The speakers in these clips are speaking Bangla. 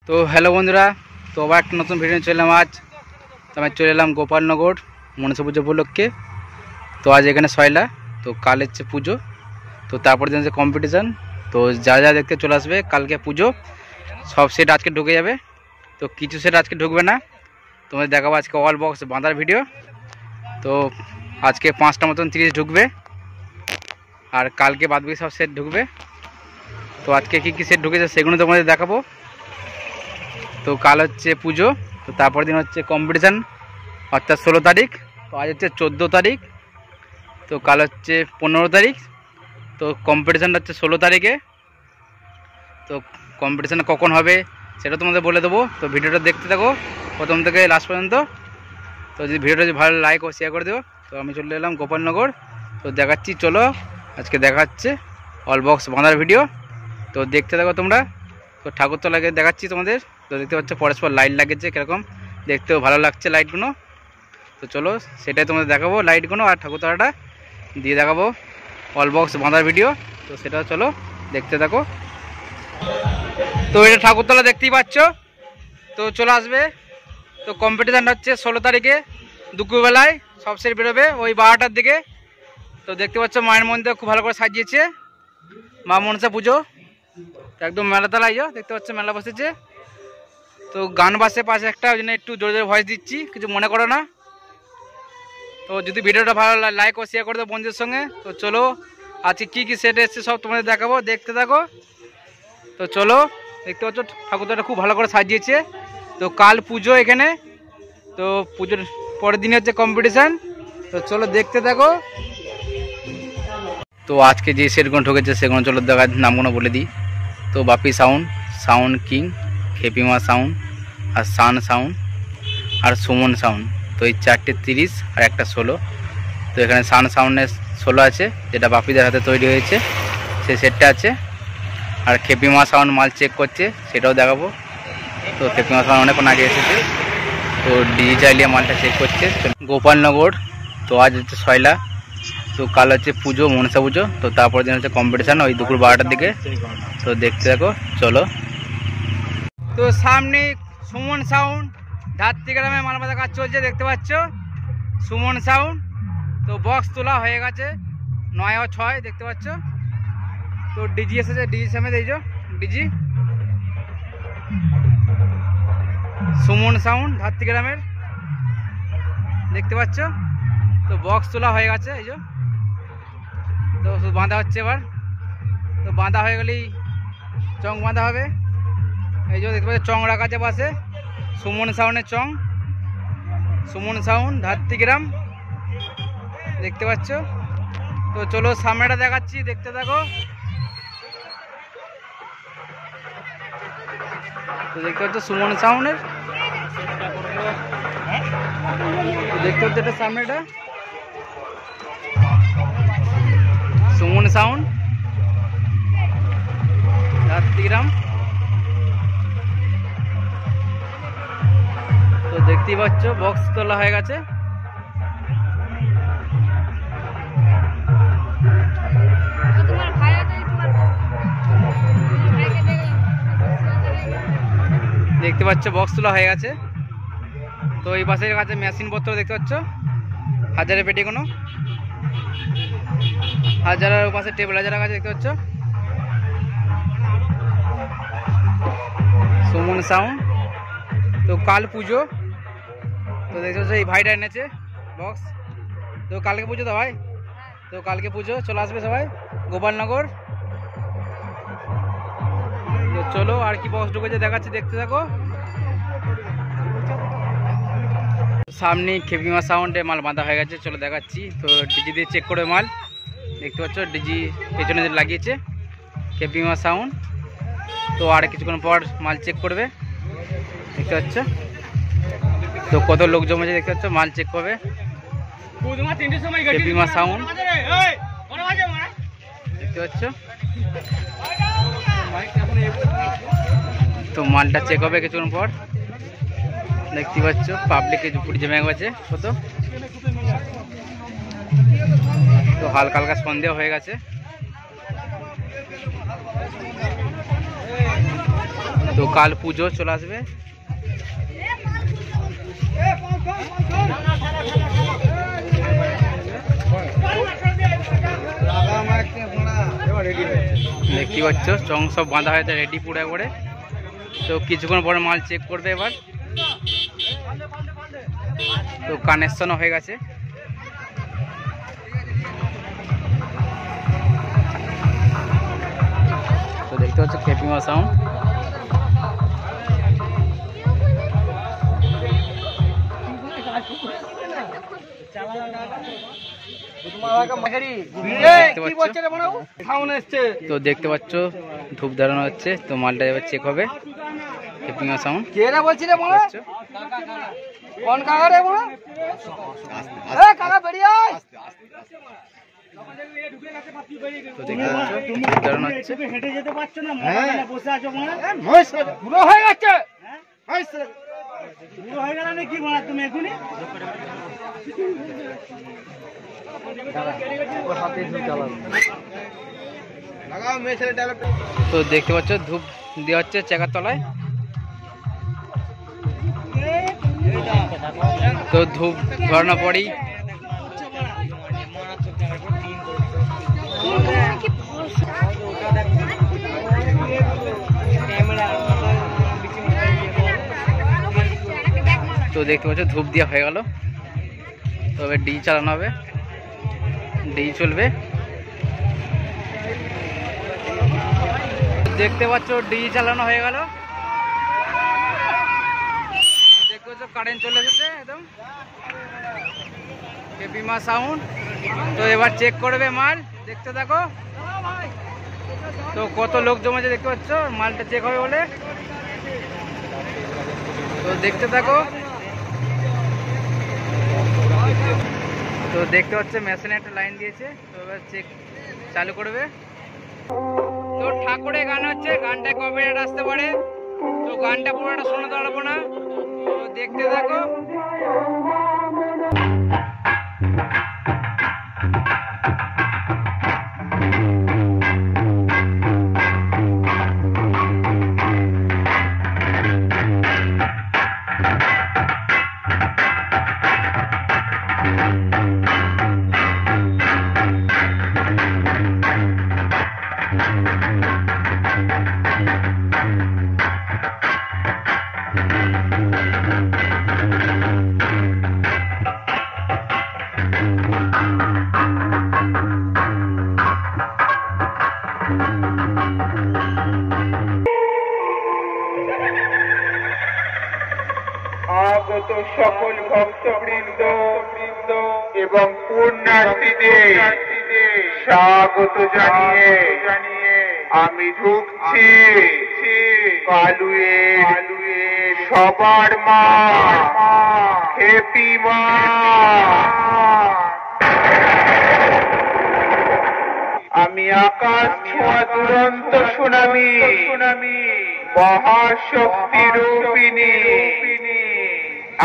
তো হ্যালো বন্ধুরা, তো আবার একটা নতুন ভিডিও চলে এলাম। আজ তো আমি চলে এলাম গোপালনগর মনসা পুজো উপলক্ষে। তো আজ এখানে সয়লা, তো কাল হচ্ছে পুজো, তো তারপর দিন হচ্ছে কম্পিটিশান। তো যা যা দেখতে চলে আসবে, কালকে পুজো সব সেট আজকে ঢুকে যাবে। তো কিছু সেট আজকে ঢুকবে না, তোমাদের দেখাবো আজকে অল বক্স বাঁধার ভিডিও। তো আজকে 5টা মতন 30 ঢুকবে, আর কালকে বাদবাকি সব সেট ঢুকবে। তো আজকে কী কী সেট ঢুকেছে সেগুলো তোমাদের দেখাবো। তো কাল হচ্ছে পুজো, তো তারপর দিন হচ্ছে কম্পিটিশান, অর্থাৎ 16 তারিখ। তো আজ হচ্ছে 14 তারিখ, তো কাল হচ্ছে 15 তারিখ। তো কম্পিটিশানটা হচ্ছে 16 তারিখে। তো কম্পিটিশান কখন হবে সেটা তোমাদের বলে দেবো। তো ভিডিওটা দেখতে থাকো প্রথম থেকে লাস্ট পর্যন্ত। তো যদি ভিডিওটা যদি ভালো লাইক ও শেয়ার করে দেবো। তো আমি চলে এলাম গোপালনগর, তো দেখাচ্ছি, চলো আজকে দেখাচ্ছে অল বক্স বাঁধার ভিডিও। তো দেখতে থাকো তোমরা। তো ঠাকুরতলাকে দেখাচ্ছি তোমাদের। তো দেখতে পাচ্ছ পরস্পর লাইট লাগেছে, কীরকম দেখতেও ভালো লাগছে লাইটগুলো। তো চলো সেটাই তোমাদের দেখাবো, লাইটগুলো আর ঠাকুরতলাটা দিয়ে দেখাবো অল বক্স বাঁধার ভিডিও। তো সেটা চলো দেখতে থাকো। তো এটা ঠাকুরতলা দেখতেই পাচ্ছ, তো চলে আসবে। তো কম্পিটিশানটা হচ্ছে 16 তারিখে দুপুরবেলায়, সব সেট বেরোবে ওই 12টার দিকে। তো দেখতে পাচ্ছ মায়ের মন্দির খুব ভালো করে সাজিয়েছে, মা মনসা পুজো একদম মেলাতলায়। দেখতে পাচ্ছ মেলা বসেছে। তো গান বাসে পাশে একটা, ওই জন্য একটু জোরে জোরে ভয়েস দিচ্ছি, কিছু মনে করো না। তো যদি ভিডিওটা ভালো লাইক ও শেয়ার করে দেবো বন্ধুদের সঙ্গে। তো চলো আজকে কী কী সেট এসছে সব তোমাদের দেখাবো, দেখতে থাকো। তো চলো দেখতে পাচ্ছ ঠাকুরদাটা খুব ভালো করে সাজিয়েছে। তো কাল পুজো এখানে, তো পুজোর পরের দিনে হচ্ছে কম্পিটিশান। তো চলো দেখতে থাকো। তো আজকে যে সেটগুলো ঢুকেছে সেগুলো চলো দেখার নামগুলো বলে দিই। তো বাপি সাউন্ড, সাউন্ড কিং, খেপিমা সাউন্ড, আর সান সাউন্ড, আর সুমন সাউন্ড। তো এই 4টে 30 আর একটা 16। তো এখানে সান সাউন্ডের 16 আছে, যেটা বাপিদের হাতে তৈরি হয়েছে, সেই সেটটা আছে। আর খেপিমা সাউন্ড মাল চেক করছে, সেটাও দেখাবো। তো খেপিমা সাউন্ড অনেকক্ষণ আগে এসেছে, তো ডিজিটালিয়া মালটা চেক করছে। গোপালনগর, তো আজ হচ্ছে সয়লা, তো কাল হচ্ছে পুজো মনসা পুজো। তো তারপর দিন হচ্ছে কম্পিটিশান ওই দুপুর 12টার দিকে। তো দেখতে থাকো চলো। তো সামনে সুমন সাউন্ড ধাত্রীগ্রামে মাল বাঁধা কাজ চলছে, দেখতে পাচ্ছ সুমন সাউন্ড। তো বক্স তোলা হয়ে গেছে 9 ও 6, দেখতে পাচ্ছ। তো ডিজি এসেছে, ডিজি সামনে দেখছো ডিজি সুমন সাউন্ড ধাত্রীগ্রামের, দেখতে পাচ্ছ। তো বক্স তোলা হয়ে গেছে, এই যে। তো বাঁধা হচ্ছে এবার। তো বাঁধা হয়ে গেলেই চং বাঁধা হবে। এই যে দেখতে পাচ্ছ চং রাখা আছে পাশে, সুমন সাউন্ডের চং, সুমন সাউন্ড ধাত্রীগ্রাম, দেখতে পাচ্ছ। তো চলো সামনেটা দেখাচ্ছি, দেখতে থাকো। তো দেখতে পাচ্ছ সুমন সাউন্ডের, দেখতে পাচ্ছ এটা সামনেটা সুমন সাউন্ড ধাত্রীগ্রাম। তো দেখতেই পাচ্ছ বক্স তোলা হয়ে গেছে। দেখতে পাচ্ছ বক্স তোলা হয়ে গেছে। তো এই পাশের কাছে মেশিন পত্র দেখতে পাচ্ছ, হাজারের পেটি কোনো হাজারের পাশে টেবিল হাজারের কাছে দেখতে পাচ্ছ সুমন সাউন্ড। তো কাল পুজো, তো দেখতে পাচ্ছ এই ভাইটা এনেছে বক্স। তো কালকে পুজো তো ভাই, তো কালকে পুজো, চলে আসবে সবাই গোপালনগর। তো চলো আর কি বক্স ঢুকেছে দেখাচ্ছি, দেখতে থাকো। সামনে খেপিমা সাউন্ডে মাল বাঁধা হয়ে গেছে, চলো দেখাচ্ছি। তো ডিজি দিয়ে চেক করে মাল, দেখতে পাচ্ছ ডিজি পেছনে লাগিয়েছে খেপিমা সাউন্ড। তো আর কিছুক্ষণ পর মাল চেক করবে, দেখতে পাচ্ছ। তো কত লোক জমেছে দেখতে পাচ্ছ, মাল চেক করবে খেপিমা সাউন্ড, দেখতে পাচ্ছ। তো মালটা চেক হবে কিছুক্ষণ পর, দেখতে পাচ্ছ। পাবলিকে পুরি জমে গেছে কত। তো হালকা হালকা সন্দেহ হয়ে গেছে। তো কাল পুজো চলে আসবে। দেখতে পাচ্ছ চং সব বাঁধা হয়েছে রেডি পুরো একবারে। তো কিছুক্ষণ পরে মাল চেক করবে এবার। তো কানেকশনও হয়ে গেছে। তো দেখতে পাচ্ছ খেপিমা সাউন্ড। তো দেখতে পাচ্ছ ধূপ ধরানো হচ্ছে। তো মালটা এবার চেক হবে। খেপিমা সাউন্ড তো দেখতে পাচ্ছ ধূপ ধরানো হচ্ছে। হেঁটে যেতে পারছো না, বসে আছো পুরো হয়ে গেছে। পুরো হয়ে গেল কি বলা তুমি এখনই? তো দেখতে পাচ্ছ ধূপ দেওয়া হচ্ছে চাকার তলায়। তো ধূপ ধরানোর পরেই তো দেখতে পাচ্ছ ধূপ দেওয়া হয়ে গেল। তো এবার ডি চালানো হবে, ডি চলবে। দেখতে পাচ্ছ ডি চালানো হয়ে গেল। দেখতে পাচ্ছ কারেন্ট চলে এসেছে একদম। খেপিমা সাউন্ড। তো এবার চেক করবে মাল, দেখতে থাকো। তো কত লোক জমেছে দেখতে পাচ্ছ মালটা চেক হবে বলে। তো দেখতে থাকো। তো দেখতে পাচ্ছ মেশিনে একটা লাইন দিয়েছে। তো এবার চেক চালু করবে। তো ঠাকুরের গান হচ্ছে, গানটা কপিরাইট আসতে পারে। তো গানটা পুরোটা শোনাতে পারবো না। তো দেখতে থাকো। আগত সকল ভক্তবৃন্দ এবং পুণ্যার্থীদের স্বাগত জানিয়ে আমি ঢুকছি কালুয়ের সবার মা খেপিমা। আমি আকাশ ছোঁয়া দুরন্ত সুনামি মহাশক্তি রূপিণী।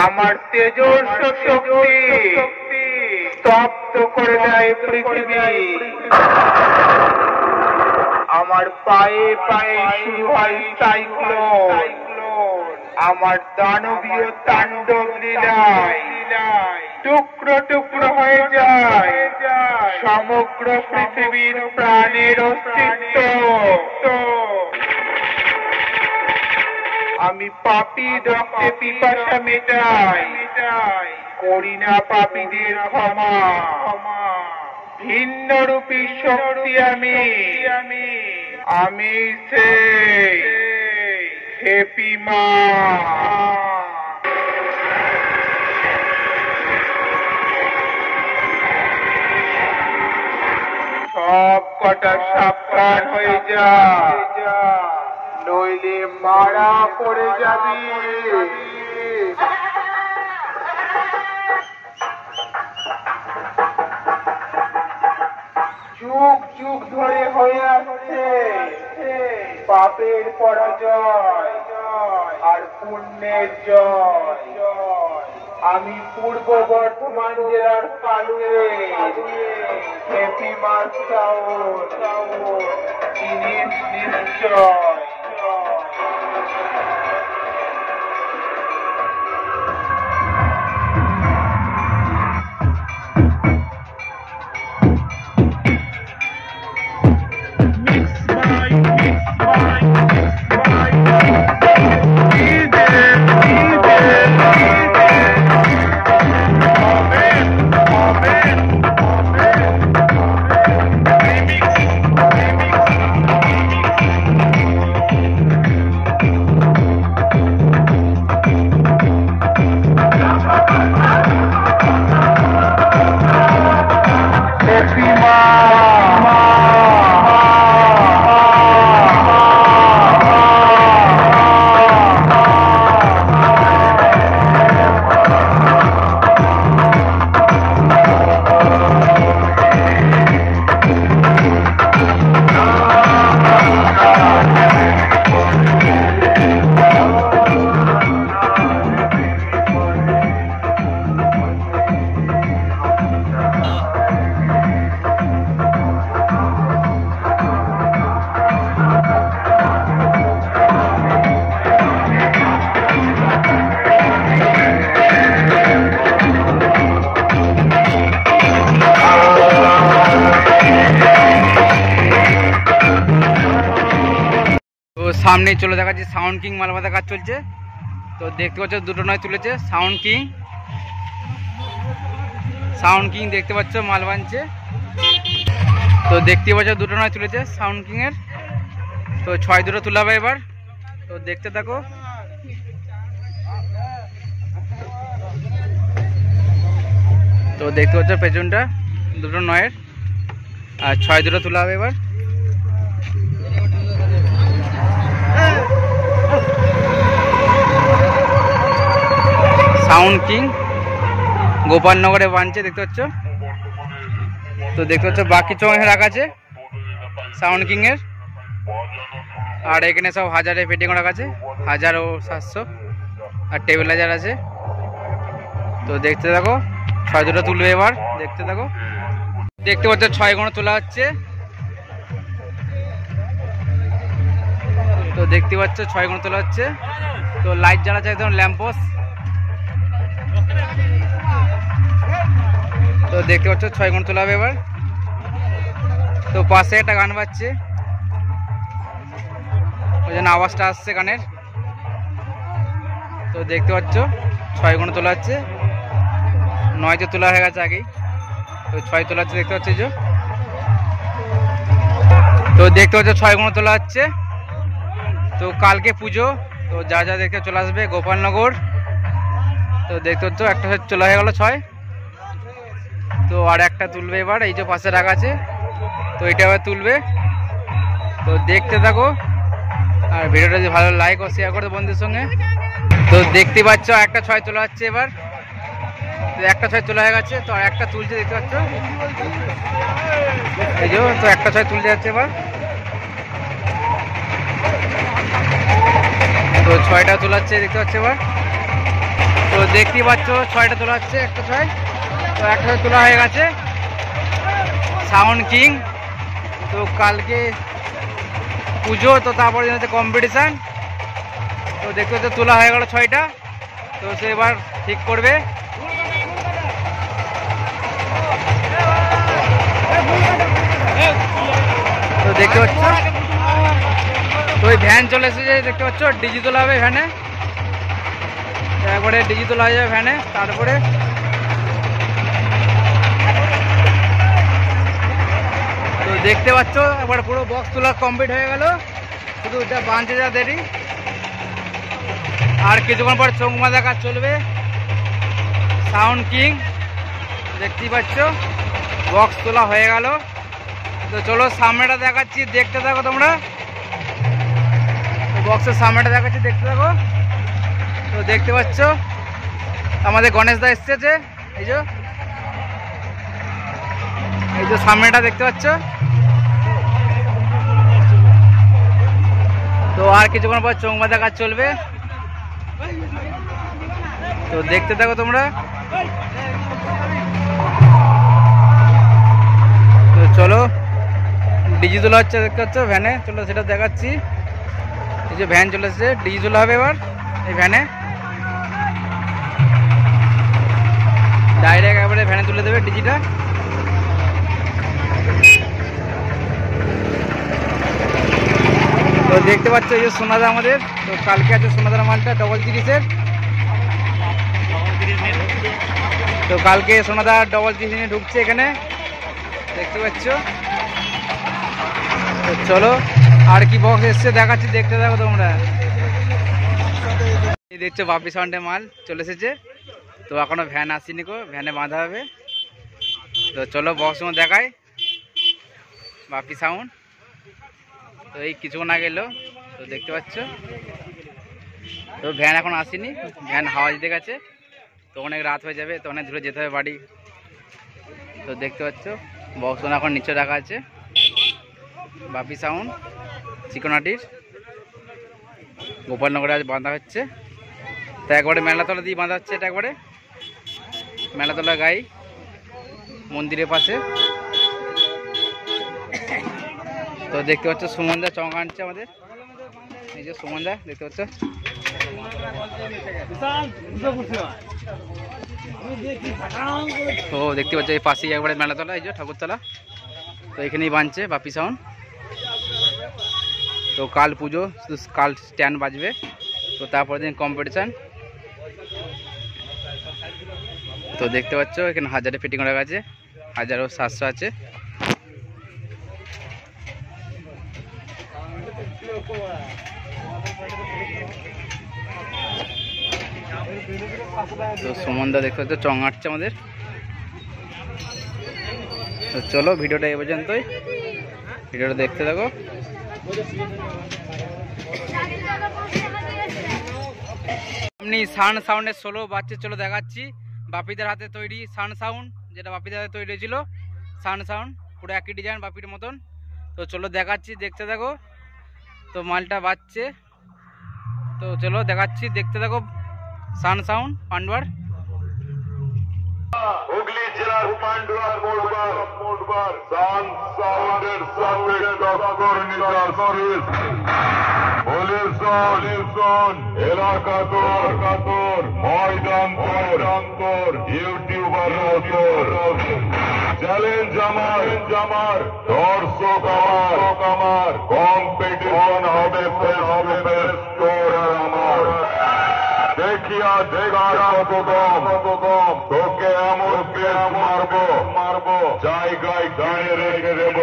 আমার তেজস্ব শক্তি স্তব্ধ করে দেয় পৃথিবী। আমার পায়ে পায়ে শুরু হয় সাইক্লোন। আমার দানবীয় তাণ্ডব লীলায় টুকরো টুকরো হয়ে যায় সমগ্র পৃথিবীর প্রাণের অস্তিত্ব। আমি পাপী রক্তে পিপাসা মেটাই, করি না পাপীদের ক্ষমা। ভিন্ন রূপী শক্তি আমি সেই খেপিমা। সব কটা সাবধান হয়ে যা, নইলে মারা পড়ে যাবি। যুগ যুগ ধরে হয়ে আসছে পাপের পরাজয় আর পুণ্যের জয়। আমি পূর্ব বর্ধমান জেলার কালুয়ে খেপিমা সাউন্ড। জিনিস নিশ্চয়। সামনেই চলে দেখাচ্ছি সাউন্ড কিং মাল বাঁধা কাজ চলছে। তো দেখতে পাচ্ছ দুটো নয় তুলেছে সাউন্ড কিং দেখতে পাচ্ছ মাল বাঁধছে। তো দেখতে পাচ্ছ দুটো নয় তুলেছে সাউন্ড কিং এর। তো 6 দুটো তুলাবে এবার। তো দেখতে থাকো। তো দেখতে পাচ্ছ পেছনটা দুটো নয়ের আর 6 দুটো তোলা হবে এবার। সাউন্ড কিং গোপালনগরে বানছে দেখতে পাচ্ছ। তো দেখতে পাচ্ছ বাকি চোখে রাখা আছে সাউন্ড কিং এর। আর এখানে সব 1000-এ পেটিং রাখা আছে, 1000 ও 700 আর টেবিলাইজার আছে। তো দেখতে থাকো 6 দুটো তুলবে এবার, দেখতে থাকো। দেখতে পাচ্ছ 6 গুণ তোলা হচ্ছে। তো দেখতে পাচ্ছ 6 গুণ তোলা হচ্ছে। তো লাইট জ্বালাচ্ছে একদম ল্যাম্পোস্ট। তো দেখতে পাচ্ছ 6 গুণ তোলা হবে এবার। তো পাশে একটা গান বাজছে, ওই জন্য আওয়াজটা আসছে গানের। তো দেখতে পাচ্ছ 6 গুণ তোলা হচ্ছে। 9 তো তোলা হয়ে গেছে আগেই। তো 6 তোলা হচ্ছে দেখতে পাচ্ছি। তো দেখতে পাচ্ছ 6 গুণ তোলা হচ্ছে। তো কালকে পুজো, তো যা যা দেখতে চলে আসবে গোপালনগর। তো দেখতে পাচ্ছ একটা চলে হয়ে গেল 6। তো আর একটা তুলবে এবার, এই যে পাশে রাখা আছে। তো এটা আবার তুলবে। তো দেখতে থাকো আর ভিডিওটা যদি ভালো লাইক ও শেয়ার করে বন্ধুদের সঙ্গে। তো দেখতে পাচ্ছ একটা 6 তোলা হচ্ছে এবার। তো একটা 6 তোলা হয়ে গেছে। তো আর একটা তুলছে দেখতে পাচ্ছ, এই যে। তো একটা 6 তুলতে যাচ্ছে এবার। তো 6টা তোলাচ্ছে দেখতে পাচ্ছ এবার। তো দেখতে পাচ্ছ 6টা তোলা হচ্ছে, একটা 6। তো একটা 6 তোলা হয়ে গেছে সাউন্ড কিং। তো কালকে পুজো, তো তারপরে হচ্ছে কম্পিটিশান। তো দেখতে পাচ্ছ তোলা হয়ে গেল 6টা। তো সে এবার ঠিক করবে। তো দেখতে পাচ্ছ তো ওই ভ্যান চলে এসেছে দেখতে পাচ্ছ, ডিজি তোলা হবে ভ্যানে। একবারে ডিজি তোলা হয়ে যাবে ভ্যানে। তারপরে তো দেখতে পাচ্ছ একবার পুরো বক্স তোলা কমপ্লিট হয়ে গেল, শুধু এটা বাঁধতে যা দেরি। আর কিছুক্ষণ পর চোখ বাঁধা কাজ চলবে সাউন্ড কিং। দেখতেই পাচ্ছ বক্স তোলা হয়ে গেল। তো চলো সামনেটা দেখাচ্ছি, দেখতে থাকো তোমরা। বক্সের সামনেটা দেখাচ্ছি, দেখতে থাকো। তো দেখতে পাচ্ছ আমাদের গণেশ দা এসেছে, এই যে। এই যে সামনেটা দেখতে পাচ্ছ। তো আর কিছুক্ষণ পর চোখ বাঁধা কাজ চলবে। তো দেখতে থাকো তোমরা। তো চলো ডিজি তোলা হচ্ছে, দেখতে পাচ্ছ ভ্যানে চলো সেটা দেখাচ্ছি। এই যে ভ্যান চলে এসেছে, ডিজি তোলা হবে এবার এই ভ্যানে, ডাইরেক্ট একেবারে ভ্যানে তুলে দেবে ডিজিটা। তো দেখতে পাচ্ছ এই যে সোনাদা আমাদের, তো কালকে আছে সোনাদার মালটা 30-30-এর। তো কালকে সোনাদা 30-30 নিয়ে ঢুকছে এখানে, দেখতে পাচ্ছ। তো চলো আর কি বক্স এসছে দেখাচ্ছি, দেখতে থাকো তোমরা। এই দেখছো বাপি সাউন্ডের মাল চলে এসেছে, তো এখনো ভ্যান আসেনি গো, ভ্যানে বাঁধা হবে। তো চলো বক্স দেখায় বাপি সাউন্ড। তো এই কিছুক্ষণ আগে এলো, তো দেখতে পাচ্ছ। তো ভ্যান এখন আসেনি, ভ্যান হাওয়া দিতে গেছে, তো অনেক রাত হয়ে যাবে, তো অনেক দূরে যেতে হবে বাড়ি। তো দেখতে পাচ্ছ বক্স এখন নিচে রাখা আছে, বাপি সাউন্ড চিকনাটির গোপালনগরে আজ বাঁধা হচ্ছে। তো একবারে মেলাতলা দিয়ে বাঁধা হচ্ছে, এটা একবারে মেলাতলা গাই মন্দিরের পাশে। তো দেখতে পাচ্ছ সুমনদা চঙ্গা আনছে আমাদের, এই যে সুমনদা দেখতে পাচ্ছ। তো দেখতে পাচ্ছ এই পাশেই একবারে মেলাতলা, এই যে ঠাকুরতলা। তো এখানেই বাঁধছে বাপি সাউন্ড। তো কাল পুজো, কাল স্ট্যান্ড বাজবে, তো তারপর দিন কম্পিটিশান। তো দেখতে পাচ্ছ এখানে 1000-এ ফিটিং করা গেছে, 1000 ও 700 আছে। তো সুমনদা দেখতে পাচ্ছ চঙ্গাচ্ছে আমাদের। তো চলো ভিডিওটা এই পর্যন্তই, ভিডিওটা দেখতে থাকো। আপনি সান সাউন্ডের 16 বাচ্চা চলো দেখাচ্ছি, বাপিদের হাতে তৈরি সান সাউন্ড, যেটা বাপিদের হাতে তৈরি হয়েছিল সান সাউন্ড, পুরো একই ডিজাইন বাপির মতন। তো চলো দেখাচ্ছি, দেখতে থাকো। তো মালটা বাজছে, তো চলো দেখাচ্ছি, দেখতে থাকো। সান সাউন্ড পান্ডুয়ার, হুগলি জেলার পান্ডুয়া মোড়বার সান সাউন্ডের সাথে টক্কর নিতে সার্ভিস পলিউশন এলাকা তোর ময়দান তোর ইউটিউবার চ্যালেঞ্জ আমার দর্শক আমার কম্পিটিশন হবে ফেস তোর আমার দেখিয়া কত কম তোকে এমন মারবো জায়গায় গায়ে রেখে দেব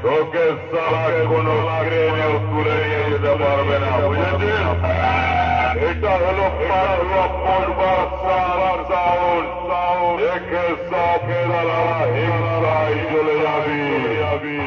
তোকে সারা কোনো ট্রেনেও তুলে নিয়ে যেতে পারবে না, বুঝেছিস? এটা হলো পাড়বার সাউন্ড, দেখে সাথে হিংসায় চলে যাবি।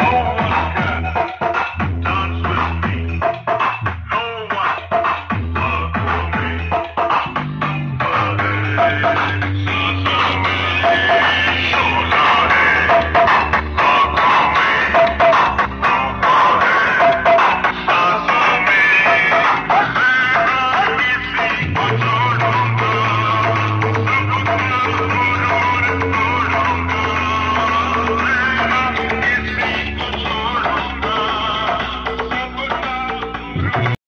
Oh